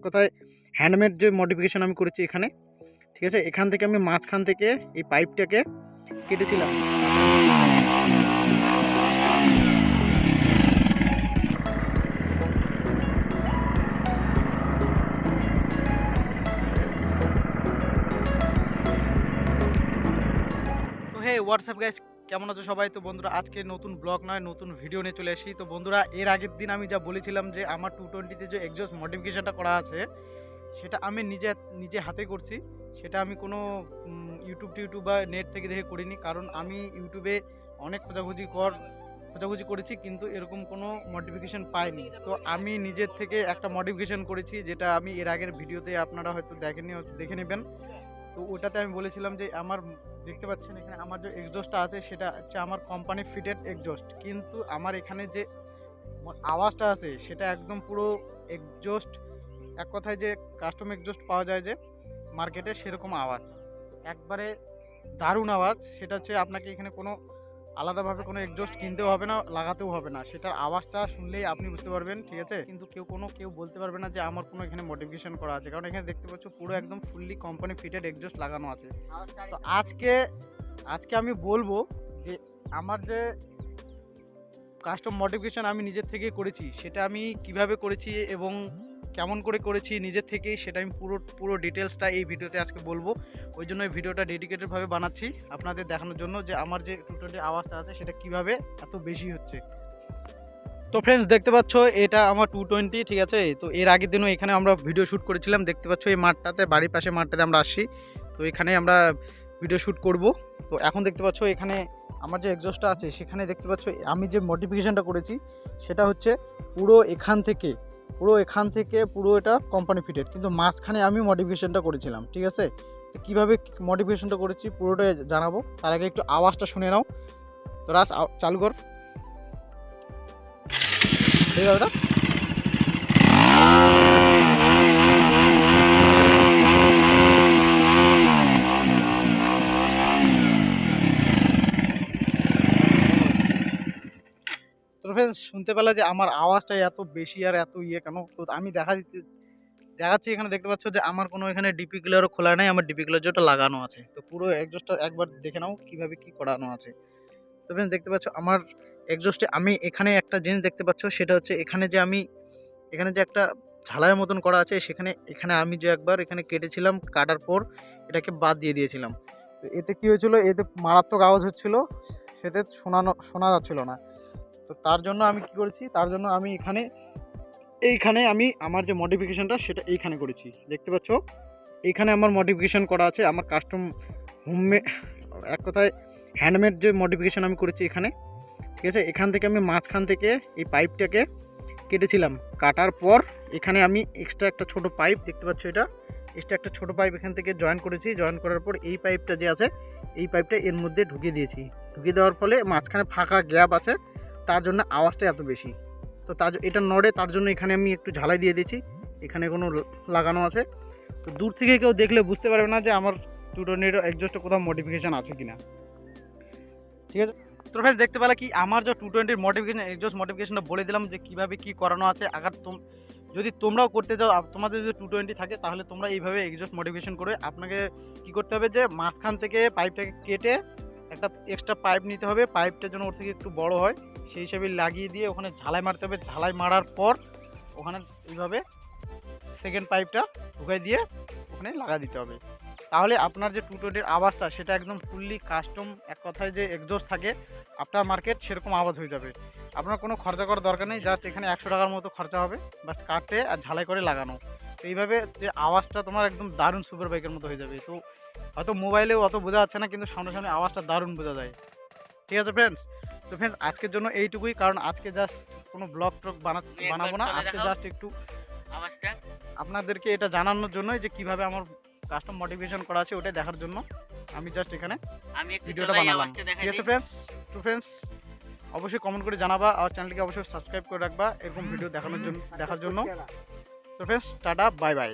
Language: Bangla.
কথায় হ্যান্ডমেড যে মডিফিকেশন আমি করেছি এখানে, ঠিক আছে। এখান থেকে আমি মাঝখান থেকে এই পাইপটাকে কেটেছিলাম। তো হে হোয়াটসঅ্যাপ গাইস, কেমন আছো সবাই? তো বন্ধুরা, আজকে নতুন ব্লগ নয়, নতুন ভিডিও নিয়ে চলে আসি। তো বন্ধুরা, এর আগের দিন আমি যা বলেছিলাম যে আমার 220-তে যে এক্সজস্ট মডিফিকেশনটা করা আছে, সেটা আমি নিজে হাতে করছি। সেটা আমি কোনো ইউটিউব বা নেট থেকে দেখে করিনি, কারণ আমি ইউটিউবে অনেক খোঁজাখুঁজি করেছি, কিন্তু এরকম কোনো মডিফিকেশন পাইনি। তো আমি নিজের থেকে একটা মডিফিকেশন করেছি, যেটা আমি এর আগের ভিডিওতে আপনারা হয়তো দেখে নেবেন। তো ওটাতে আমি বলেছিলাম যে আমার দেখতে পাচ্ছেন এখানে আমার যে এক্সজস্টটা আছে সেটা হচ্ছে আমার কোম্পানি ফিটেড এক্সজস্ট, কিন্তু আমার এখানে যে আওয়াজটা আছে সেটা একদম পুরো এক্সজস্ট, এক কথায় যে কাস্টম এক্সজস্ট পাওয়া যায় যে মার্কেটে, সেরকম আওয়াজ, একবারে দারুণ আওয়াজ। সেটা হচ্ছে আপনাকে এখানে কোনো আলাদাভাবে কোনো এক্সজস্ট কিনতেও হবে না, লাগাতেও হবে না, সেটার আওয়াজটা শুনলেই আপনি বুঝতে পারবেন, ঠিক আছে। কিন্তু কেউ বলতে পারবে না যে আমার কোনো এখানে মডিফিকেশন করা আছে, কারণ এখানে দেখতে পাচ্ছ পুরো একদম ফুললি কোম্পানি ফিটেড এক্সজস্ট লাগানো আছে। তো আজকে আমি বলবো যে আমার যে কাস্টম মডিফিকেশন আমি নিজের থেকে করেছি, সেটা আমি কিভাবে করেছি এবং কেমন করে করেছি নিজের থেকেই, সেটা আমি পুরো ডিটেলসটা এই ভিডিওতে আজকে বলবো। ওই জন্য এই ভিডিওটা ডেডিকেটেডভাবে বানাচ্ছি আপনাদের দেখানোর জন্য যে আমার যে 220 আওয়াজটা আছে সেটা কিভাবে এত বেশি হচ্ছে। তো ফ্রেন্ডস, দেখতে পাচ্ছ এটা আমার 220, ঠিক আছে। তো এর আগের দিনও এখানে আমরা ভিডিও শ্যুট করেছিলাম, দেখতে পাচ্ছ এই মাঠটাতে, বাড়ির পাশে মাঠটাতে আমরা আসছি। তো এখানে আমরা ভিডিও শ্যুট করব। তো এখন দেখতে পাচ্ছ এখানে আমার যে এক্সজস্টটা আছে সেখানে দেখতে পাচ্ছ আমি যে মডিফিকেশানটা করেছি সেটা হচ্ছে পুরো এখান থেকে পুরো এটা কোম্পানি ফিটেড, কিন্তু মাঝখানে আমি মডিফিকেশানটা করেছিলাম, ঠিক আছে। তো কীভাবে মডিফিকেশানটা করেছি পুরোটাই জানাবো, তার আগে একটু আওয়াজটা শুনে নাও। তো রাস চালু কর এইভাবে। তো ফ্রেন্ডস, শুনতে পেলে যে আমার আওয়াজটা এত বেশি আর এত কেন। তো আমি দেখাচ্ছি এখানে দেখতে পাচ্ছ যে আমার কোনো এখানে ডিপি ক্লিয়ারও খোলা নাই, আমার ডিপি ক্লিয়ার যেটা লাগানো আছে। তো পুরো এক্সজস্টটা একবার দেখে নাও কীভাবে কী করানো আছে। তো ফ্রেন্ডস, দেখতে পাচ্ছ আমার এক্সজস্টে আমি এখানে একটা জিনিস দেখতে পাচ্ছ, সেটা হচ্ছে এখানে যে একটা ঝালাইয়ের মতন করা আছে, এখানে আমি যে একবার এখানে কেটেছিলাম, কাটার পর এটাকে বাদ দিয়ে দিয়েছিলাম। তো এতে কী হয়েছিল, এতে মারাত্মক আওয়াজ হচ্ছিলো, সেতে শোনা যাচ্ছিল না। তো তার জন্য আমি কি করেছি, তার জন্য আমি এইখানে আমি আমার যে মডিফিকেশানটা সেটা এইখানে করেছি। দেখতে পাচ্ছ এইখানে আমার মডিফিকেশান করা আছে, আমার কাস্টম এক কথায় হ্যান্ডমেড যে মডিফিকেশান আমি করেছি এখানে, ঠিক আছে। এখান থেকে আমি মাঝখান থেকে এই পাইপটাকে কেটেছিলাম, কাটার পর এখানে আমি এক্সট্রা একটা ছোট পাইপ, দেখতে পাচ্ছ এটা এক্সট্রা একটা ছোট পাইপ এখান থেকে জয়েন করেছি। জয়েন করার পর এই পাইপটা যে আছে এই পাইপটা এর মধ্যে ঢুকিয়ে দিয়েছি। ঢুকিয়ে দেওয়ার ফলে মাঝখানে ফাঁকা গ্যাপ আছে, তার জন্য আওয়াজটা এত বেশি। তো এটা নড়ে, তার জন্য এখানে আমি একটু ঝালাই দিয়ে দিয়েছি, এখানে কোনো লাগানো আছে। তো দূর থেকে কেউ দেখলে বুঝতে পারবে না যে আমার 220 এক্সজস্টে কোথাও মডিফিকেশান আছে কিনা, ঠিক আছে। তো ফ্রেন্ডস, দেখতে পেলে কি আমার যে 220 মডিফিকেশান এক্সজস্ট মডিফিকেশানটা বলে দিলাম যে কীভাবে কী করানো আছে। যদি তোমরাও করতে চাও, তোমাদের যদি 220 থাকে, তাহলে তোমরা এইভাবে এক্সজস্ট মডিফিকেশান করে, আপনাকে কি করতে হবে যে মাঝখান থেকে পাইপটাকে কেটে একটা এক্সট্রা পাইপ নিতে হবে, পাইপটা যেন ওর থেকে একটু বড় হয় সেই হিসাবে লাগিয়ে দিয়ে ওখানে ঝালাই মারতে হবে। ঝালাই মারার পর ওখানে এইভাবে সেকেন্ড পাইপটা ঢুকাই দিয়ে ওখানে লাগা দিতে হবে। তাহলে আপনার যে 220 আওয়াজটা সেটা একদম ফুললি কাস্টম, এক কথায় যে এক্সজস্ট থাকে আপনার মার্কেট, সেরকম আওয়াজ হয়ে যাবে। আপনার কোনো খরচা করার দরকার নেই, জাস্ট এখানে 100 টাকার মতো খরচা হবে, বাস কাটে আর ঝালাই করে লাগানো। তো এইভাবে যে আওয়াজটা তোমার একদম দারুণ সুপার বাইকের মতো হয়ে যাবে। তো হয়তো মোবাইলেও অত বোঝা যাচ্ছে না, কিন্তু সামনাসামনি আওয়াজটা দারুণ বোঝা যায়, ঠিক আছে ফ্রেন্ডস। তো ফ্রেন্ডস, আজকের জন্য এইটুকুই, কারণ আজকে জাস্ট কোনো ব্লগ ট্রক বানাবো না, আজকে জাস্ট একটু আওয়াজটা আপনাদেরকে এটা জানানোর জন্যই যে কীভাবে আমার কাস্টম মডিফিকেশন করা আছে ওটাই দেখার জন্য আমি জাস্ট এখানে ভিডিওটা বানালাম, ঠিক আছে ফ্রেন্ডস। তো ফ্রেন্ডস, অবশ্যই কমেন্ট করে জানাবা, আর চ্যানেলকে অবশ্যই সাবস্ক্রাইব করে রাখবা এরকম ভিডিও দেখার জন্য। তো ফ্রেন্ডস, টাটা, বাই বাই।